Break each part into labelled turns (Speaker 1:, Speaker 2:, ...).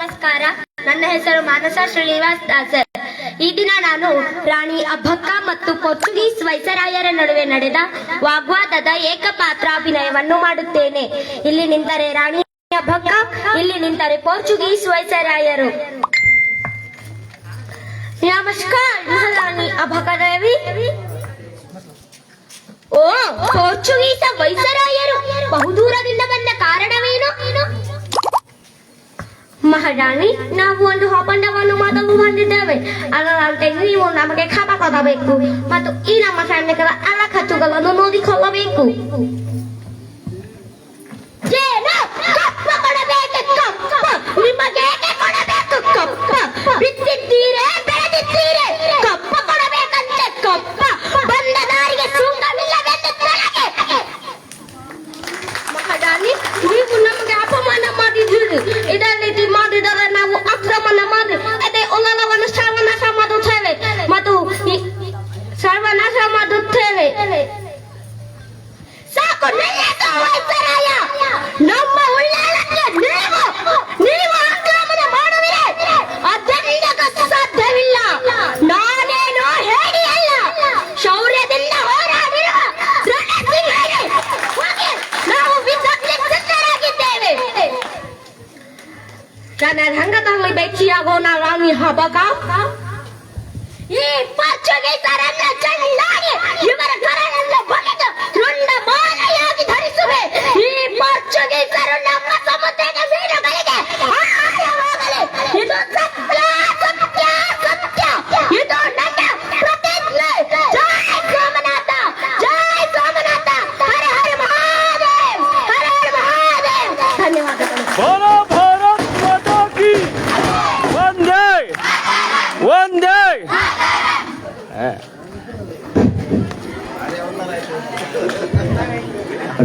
Speaker 1: ನಮಸ್ಕಾರ. ನನ್ನ ಹೆಸರು ಮಾನಸ ಶ್ರೀನಿವಾಸ್ ದಾಸರ್. ಈ ದಿನ ನಾನು ರಾಣಿ ಅಬ್ಬಕ್ಕ ಮತ್ತು ಪೋರ್ಚುಗೀಸ್ ವೈಸರಾಯರ ನಡುವೆ ನಡೆದ ವಾಗ್ವಾದದ ಏಕಪಾತ್ರಾಭಿನಯವನ್ನು ಮಾಡುತ್ತೇನೆ. ಇಲ್ಲಿ ನಿಂತರೆ ರಾಣಿ ಅಬ್ಬಕ್ಕ, ಇಲ್ಲಿ ನಿಂತರೆ ಪೋರ್ಚುಗೀಸ್ ವೈಸರಾಯರು. ನಮಸ್ಕಾರ ರಾಣಿ ಅಬ್ಬಕ್ಕ ದೇವಿ. ಓ, ಪೋರ್ಚುಗೀಸ ವೈಸರಾಯರು ಬಹುದೂರದಿಂದ ಬಂದ ಕಾರಣವೇನು? ಮಹಾರಾಣಿ, ನಾವು ಒಂದು ಒಪ್ಪಂದವನ್ನು ಮಾಡಲು ಬಂದಿದ್ದೇವೆ. ಅದರಂತೆ ನೀವು ನಮಗೆ ಖಾತ ಕೊಡಬೇಕು ಮತ್ತು ಈ ನಮ್ಮ ಸೈನಿಕರ ಎಲ್ಲ ಖರ್ಚುಗಳನ್ನು ನೋಡಿಕೊಳ್ಳಬೇಕು. ನಿಮಗೆ ಕಪ್ಪ ಬಿತ್ತಿದ್ದೀರೆ, ಬೆಳೆದಿದ್ದೀರೆ, ಕಪ್ಪ ಕೊಡಬೇಕಂತೆ. ಕಪ್ಪ ಬಂದ ದಾರಿಗೆ ಸುಂಕವಿಲ್ಲವೆಂದು ತಲೆಗೆ. ಮಹಾರಾಣಿ, ನೀವು ನಮಗೆ ಅಪಮಾನ ಮಾಡಿದ್ದೀರಿ. ಇದೇ ರೀತಿ ಮಾಡಿದರೆ ನಾವು ಆಕ್ರಮಣ ಮಾಡಿ ಅದೇ ಉಲ್ಲಲವನ್ನು ಸರ್ವನಾಶ ಮಾಡುತ್ತೇವೆ ಮತ್ತು ಸರ್ವನಾಶ ಮಾಡುತ್ತೇವೆ. ಸಾಕು, ವೈಸರಾಯ. ನಮ್ಮ ಉಳ್ಳಾಲಕ್ಕೆ ನೀವು ಆಕ್ರಮಣ ಮಾಡುವಿರಿ, ಅದರಿಂದ ಸಾಧ್ಯವಿಲ್ಲ. ನಾನೇನು ಹೇಳಿ ಅಲ್ಲ, ಶೌರ್ಯದಿಂದ ಹೋರಾಡಿರುವ ರಣಸಿಂಹರೇ. ನಾವು ಸಿದ್ಧರಾಗಿದ್ದೇವೆ. ರಣರಂಗದಲ್ಲಿ ಭೇಟಿಯಾಗೋಣ ರಾಣಿ ಅಬ್ಬಕ್ಕ. ಈ ಪೋರ್ಚುಗೀಸರನ್ನ ಚೆನ್ನಾಗಿ ಇವರ ಕರಳನ್ನು ಬಗೆದು ರುಂಡ ಮಾಲೆಯಾಗಿ ಧರಿಸುವೆ. ಈ ಪೋರ್ಚುಗೀಸರು ನಮ್ಮ ಸಮುದ್ರದ ಮೀನುಗಳಿಗೆ ಆಹಾರವಾಗಲಿ. ಇದು ಸತ್ಯ, ಸತ್ಯ, ಸತ್ಯ. ಇದು ನನ್ನ ಪ್ರತಿಜ್ಞೆ. ಜೈ ಸೋಮನಾಥ, ಜೈ ಸೋಮನಾಥ. ಹರ ಹರ ಮಹಾದೇವ್, ಹರ ಹರ ಮಹಾದೇವ್. ಧನ್ಯವಾದಗಳು.
Speaker 2: बोलो भारत माता की वंदे वंदे.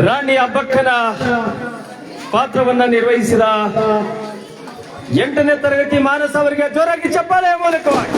Speaker 2: ರಾಣಿ ಅಬ್ಬಕ್ಕನ ಪಾತ್ರವನ್ನ ನಿರ್ವಹಿಸಿದ 8ನೇ ತರಗತಿ ಮಾನಸ ಅವರಿಗೆ ಜೋರಾಗಿ ಚಪ್ಪಾಳೆಯ ಮೂಲಕವಾಗಿ